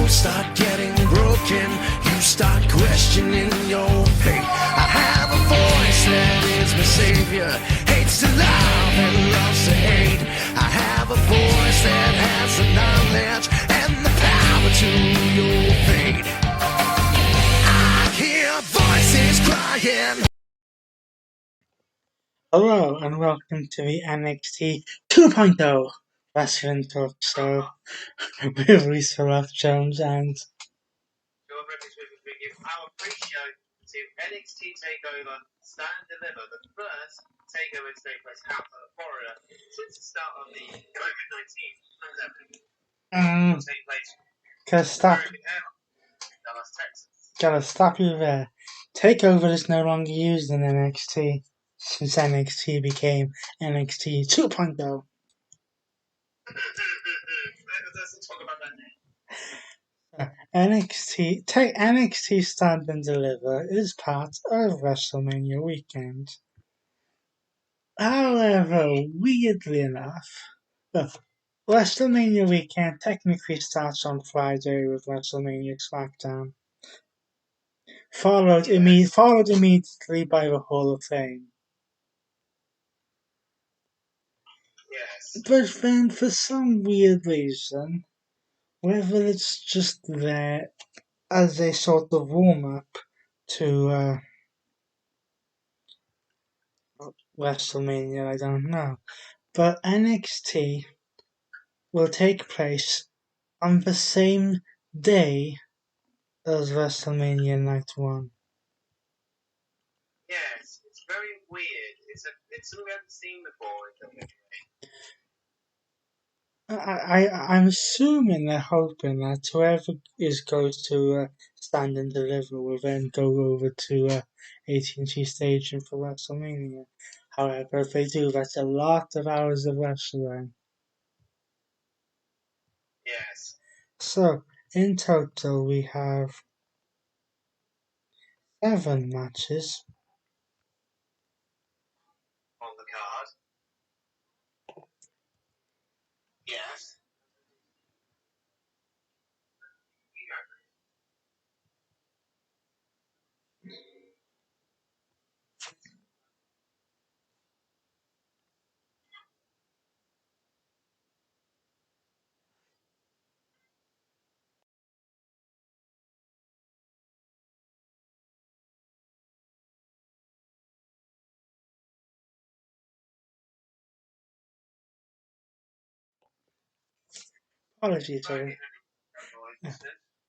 bones start getting broken, you start questioning your fate. I have a voice that is my savior, hates to love and loves to hate. I have a voice that has the knowledge and the power to your fate. I hear voices crying. Hello and welcome to the NXT 2.0 Wrestling Talk Show with Lisa Roth Jones and Your records with we give our pre-show to NXT TakeOver Stand Deliver, the first takeover to take place outside of Florida since the start of the COVID-19 pandemic. It will take place Dallas, Texas. Gotta stop you there. TakeOver is no longer used in NXT since NXT became NXT 2.0. Let's talk about that now. NXT Stand and Deliver is part of WrestleMania weekend. However, weirdly enough, WrestleMania weekend technically starts on Friday with WrestleMania SmackDown, followed immediately by the Hall of Fame. Yes. But then, for some weird reason, whether it's just there as a sort of warm-up to WrestleMania, I don't know. But NXT will take place on the same day as WrestleMania Night 1. Yes, it's very weird. It's something we haven't seen before in WWE. I'm assuming they're hoping that whoever goes to Stand and Deliver will then go over to AT&T Stadium for WrestleMania. However, if they do, that's a lot of hours of wrestling. Yes. So, in total, we have 7 matches. On the card. Yes.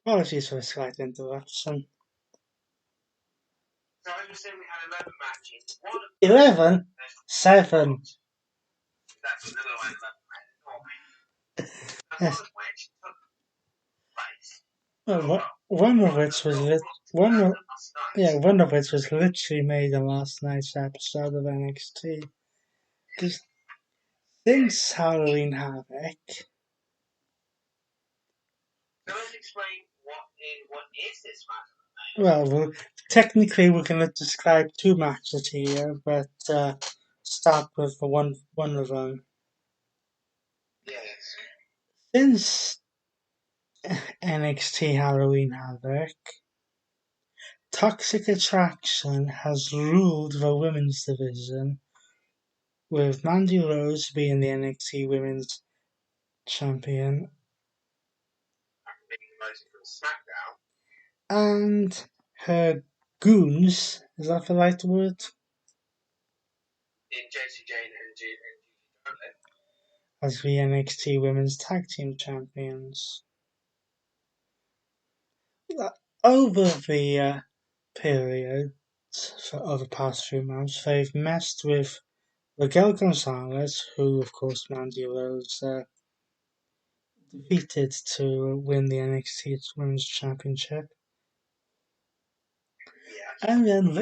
Apologies for a slight interruption. So I understand we had 11 matches. 11? 7. That's another one. 11 matches. And Yes. one of which took place. Well, one of which was literally made in last night's episode of NXT. Because since Halloween Havoc, So let's explain what is this match? well, technically we're going to describe 2 matches here, but start with the one of them. Yes. Since NXT Halloween Havoc, Toxic Attraction has ruled the women's division, with Mandy Rose being the NXT Women's Champion, Being promoted from SmackDown. and her goons, is that the right word? In Jessie Jane and Gigi Dolan. As the NXT Women's Tag Team Champions. Over the period of the past few months, they've messed with Raquel Gonzalez, who, of course, Mandy Rose defeated to win the NXT Women's Championship. Yes. And then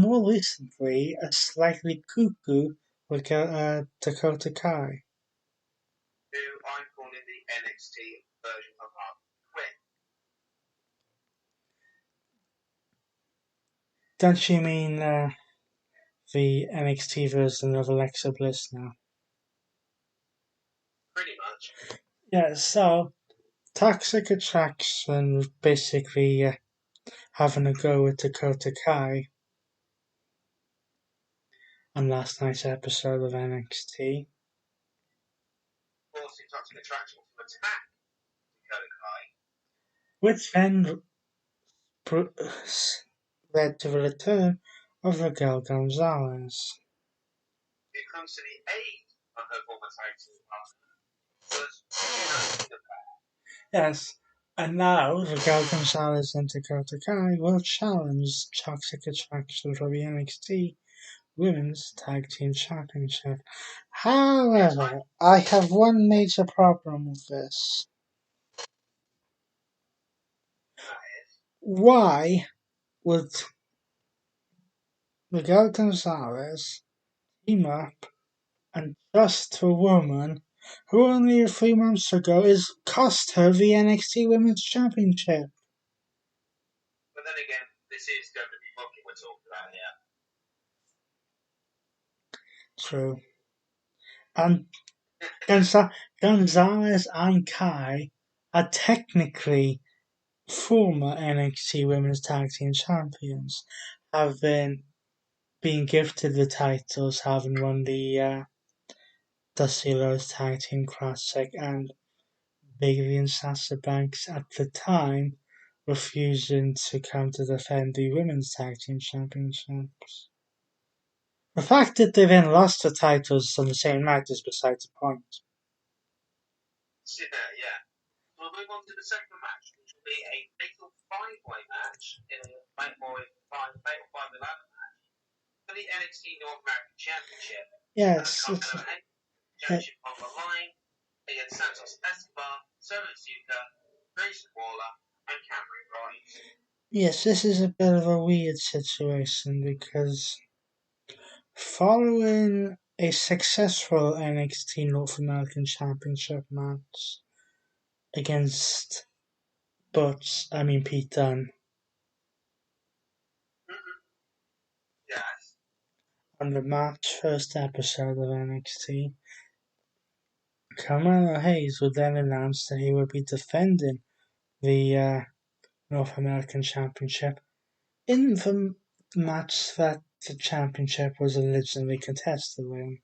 more recently, a slightly cuckoo Dakota Kai. Who I'm calling the NXT version of Harley Quinn. Don't you mean the NXT version of Alexa Bliss now? Pretty much. Yeah, so Toxic Attraction was basically having a go with Dakota Kai on last night's episode of NXT. Forcing Toxic Attraction to attack Dakota Kai. Which then led to the return of Raquel Gonzalez. Who comes to the aid of her former tag team partner, was the pair. Yes, and now Raquel Gonzalez and Dakota Kai will challenge Toxic Attraction for the NXT Women's Tag Team Championship. However, I have one major problem with this. Why would Miguel Gonzalez team up and trust a woman who only 3 months ago is cost her the NXT Women's Championship? But then again, this is WWE booking we're talking about here. True. And Gonzalez and Kai are technically former NXT Women's Tag Team Champions, having been gifted the titles, having won the Dusty Rhodes Tag Team Classic, and Bayley and Sasha Banks at the time refusing to come to defend the Women's Tag Team Championships. The fact that they then lost the titles on the same night is beside the point. Yeah. We'll move on to the second match, which will be a fatal five-way match in a fatal five-way ladder match for the NXT North American Championship. Yes. Championship on the line against Santos Escobar, Solo Sikoa, Grayson Waller, and Cameron Grimes. Yes, this is a bit of a weird situation because following a successful NXT North American Championship match against Pete Dunne. Yes. On the March 1st episode of NXT, Carmelo Hayes would then announce that he would be defending the North American Championship in the match that the championship was originally contested in,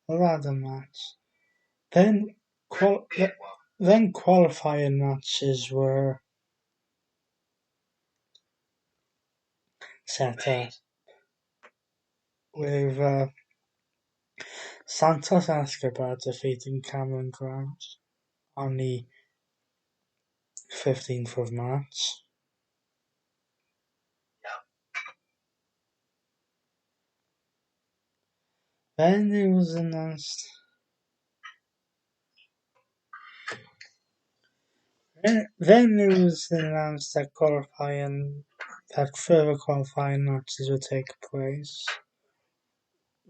a ladder match. Then qualifying matches were set up with Santos Escobar defeating Cameron Grimes on the 15th of March. Then it was announced that further qualifying matches would take place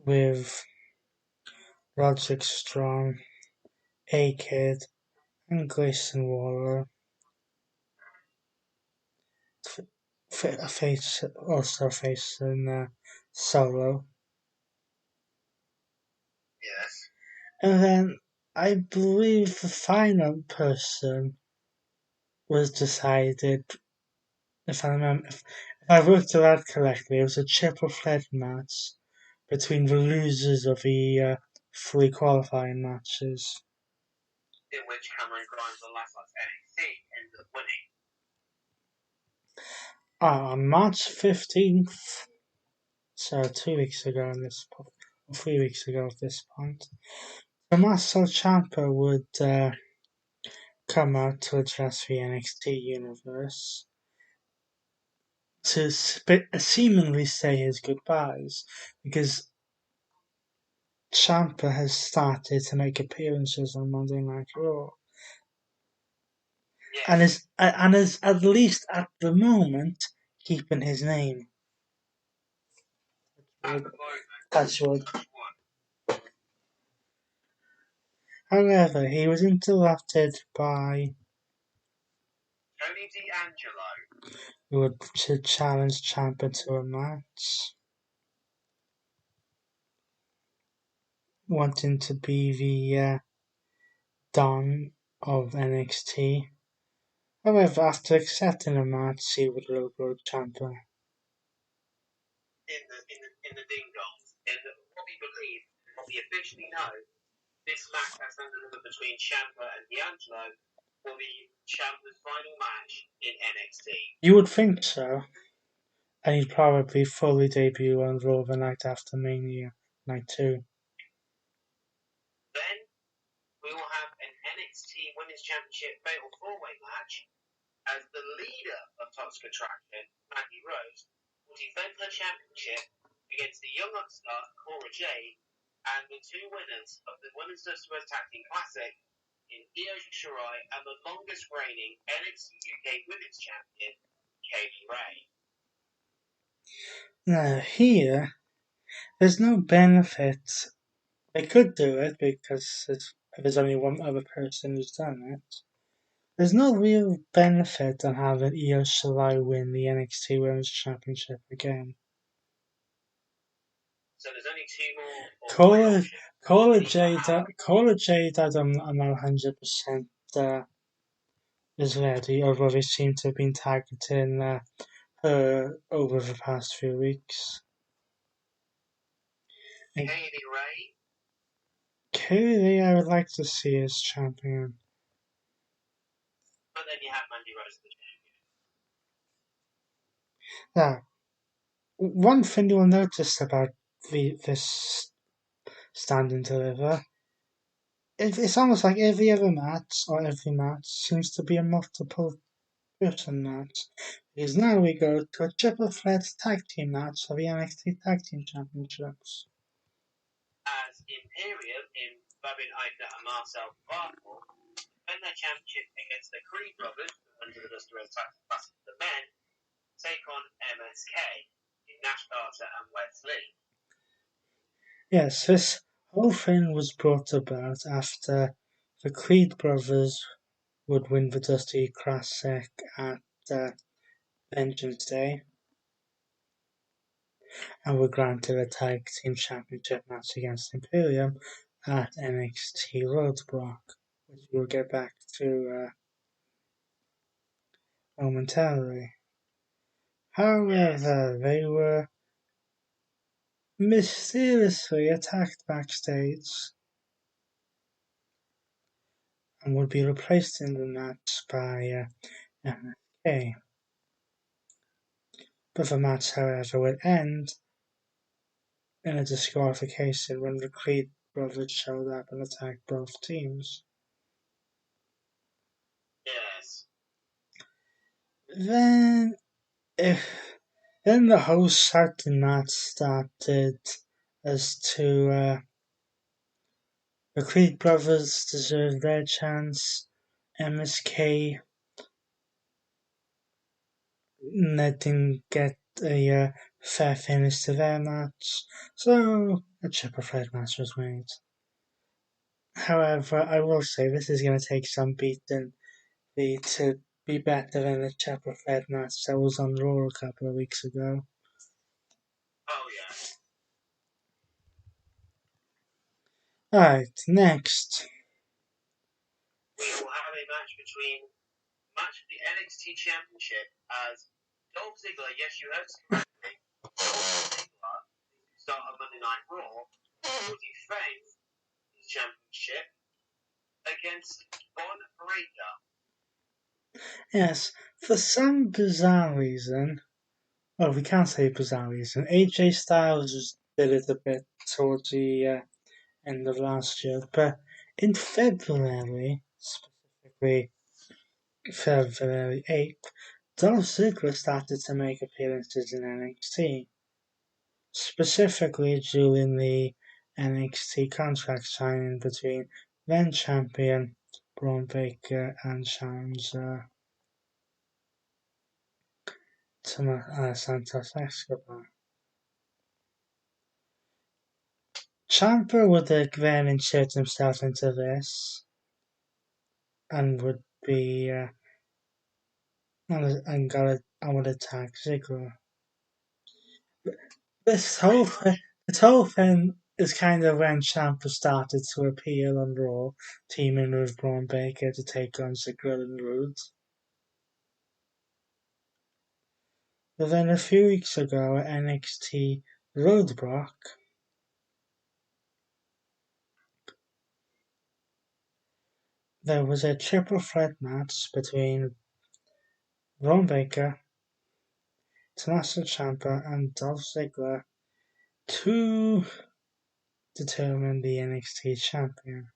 with Roderick Strong, A-Kid, and Grayson Waller also facing Solo. Yes. And then I believe the final person was decided, if I worked it out correctly, it was a triple threat match between the losers of the 3 qualifying matches. In which Cameron Grimes on last night's NXT ended up winning. On March 15th, so 2 weeks ago or 3 weeks ago at this point, Tommaso Ciampa would come out to address the NXT universe to seemingly say his goodbyes, because Ciampa has started to make appearances on Monday Night Raw, and is at least at the moment keeping his name. Touch wood. However, he was interrupted by Tony D'Angelo, who would to challenge Ciampa to a match, wanting to be the Don of NXT. However, after accepting a match, he would logo champion. In the ding dongs. And what we believe, what we officially know, this match has been delivered between Ciampa and D'Angelo will be Ciampa's final match in NXT. You would think so. And he'd probably fully debut on Raw the night after Mania, night 2. Then we will have an NXT Women's Championship Fatal 4-Way match as the leader of Toxic Attraction, Mandy Rose, will defend her championship against the young upstart Cora Jade and the two winners of the Women's Wrestling Tag Team Classic in Io Shirai and the longest reigning NXT UK Women's Champion, Katie Ray. Now, here, there's no benefit. They could do it because there's only one other person who's done it. There's no real benefit on having Io Shirai win the NXT Women's Championship again. So there's only two more. Cora Jade, I'm not 100% is ready, although they seem to have been targeting her over the past few weeks. Katie Ray, I would like to see as champion. But then you have Mandy Rose as the champion. Now, one thing you'll notice about this Stand and Deliver, it's almost like every other match or every match seems to be a multiple person match. Because now we go to a triple threat tag team match for the NXT Tag Team Championships. As Imperium in Babin Aichner and Marcel Bartel defend their championship against the Creed brothers under the Dusty Rhodes Tag Team Classic for the men, take on MSK in Nash Carter and Wes Lee. Yes, this whole thing was brought about after the Creed brothers would win the Dusty Classic at Vengeance Day and were granted a tag team championship match against Imperium at NXT Roadblock, which we'll get back to momentarily. However, they were mysteriously attacked backstage and would be replaced in the match by MSK. But the match, however, would end in a disqualification when the Creed brothers showed up and attacked both teams. Yes. Then the whole shouting match started as to the Creed brothers deserved their chance. MSK didn't get a fair finish to their match, so a triple threat match was made. However, I will say this is going to take some beating to be better than the triple threat match that was on Raw a couple of weeks ago. Oh, yeah. Alright, next. We will have a match for the NXT Championship as Dolph Ziggler, yes, you heard us correctly, Dolph Ziggler, start of Monday Night Raw, will defend his championship against Von Breakker. Yes, for some bizarre reason, well, we can't say bizarre reason, AJ Styles just did it a bit towards the end of last year, but in February, specifically February 8th, Dolph Ziggler started to make appearances in NXT, specifically during the NXT contract signing between then champion Braun Breaker and Shams Santos Escobar. Ciampa would then insert himself into this and would be and would attack Ziggler. This whole thing is kind of when Ciampa started to appear on Raw, teaming with Braun Breaker to take on Ziggler and Roode. But then a few weeks ago at NXT Roadblock, there was a triple threat match between Braun Baker, Tommaso Ciampa, and Dolph Ziggler to determine the NXT champion.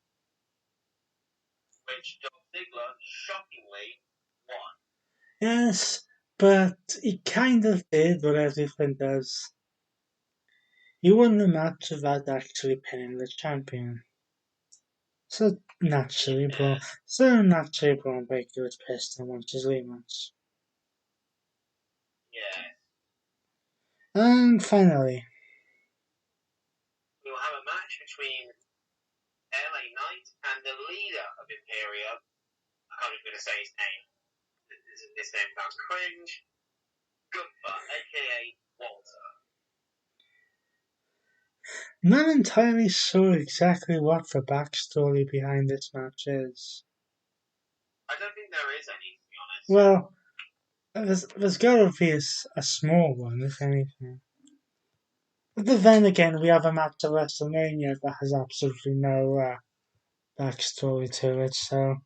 Which Dolph Ziggler shockingly won. Yes, but he kind of did what everything does. He won the match without actually pinning the champion. So naturally, Braun Baker was pissed and wants his rematch. Yeah. And finally, We will have a match between LA Knight and the leader of Imperium. I can't even say his name. This name sounds cringe. Gunther, aka Walter. not entirely sure exactly what the backstory behind this match is. I don't think there is any, to be honest. Well, there's gotta be a small one, if anything. But then again, we have a match at WrestleMania that has absolutely no backstory to it, so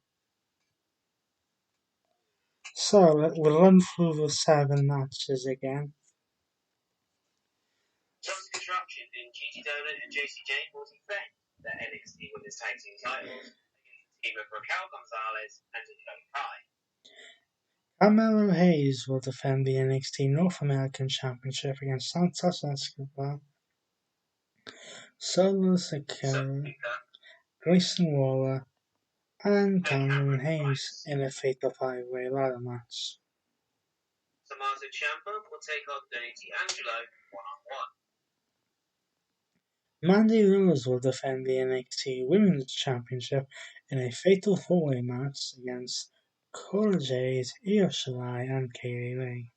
we'll run through the 7 matches again. Toxic Attraction in GT Donut and JCJ will defend the NXT Women's Tag Team titles against the team of Raquel Gonzalez and Dakota Kai. Carmelo Hayes will defend the NXT North American Championship against Santos Escobar, Solo Sikoa, Grayson Waller, and Cameron Hayes in a fatal 5-way ladder match. Tommaso Ciampa will take on Donnie D'Angelo one-on-one. Mandy Rose will defend the NXT Women's Championship in a fatal 4-way match against Cora Jade, Io Shirai, and Kaylee Ray.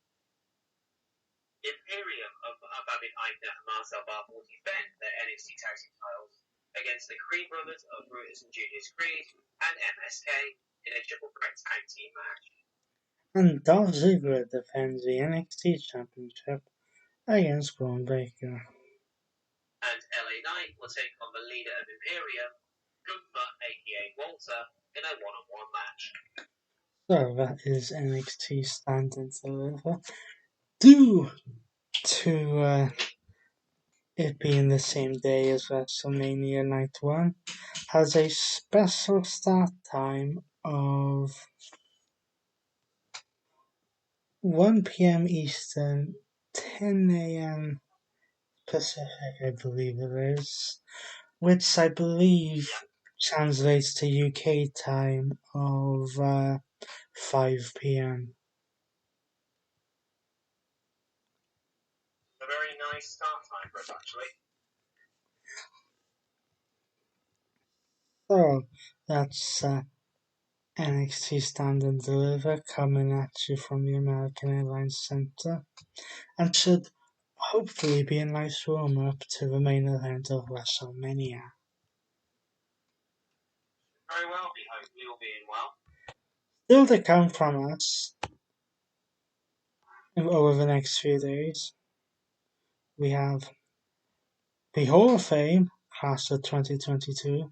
Imperium of Abid Aigner and Marcel Barth will defend their NXT Tag Team titles against the Creed brothers of Brutus and Julius Creed and MSK in a triple threat tag team match. And Dolph Ziggler defends the NXT Championship against Braun Baker. And LA Knight will take on the leader of Imperium, Gunther, aka Walter, in a one-on-one match. So that is NXT Stand Deliver. Due to it being the same day as WrestleMania Night 1, has a special start time of 1 p.m. Eastern, 10 a.m. Pacific, I believe it is, which I believe translates to UK time of 5 p.m. A very nice start time for us, actually. So that's NXT Stand and Deliver coming at you from the American Airlines Center, and should hopefully be a nice warm-up to the main event of WrestleMania. Very well, we hope we all being well. Still to come from us over the next few days, we have the Hall of Fame class of 2022,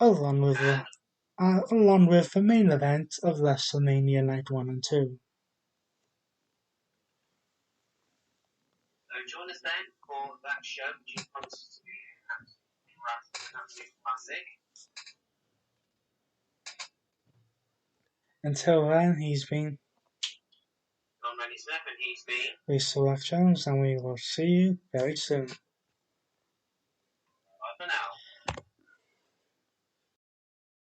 along with the main event of WrestleMania Night 1 and 2. So join us then for that show, which promises to be an absolute classic. Until then, he's been I'm Randy Smith, and he's been Lisa Jones, and we will see you very soon. bye for now.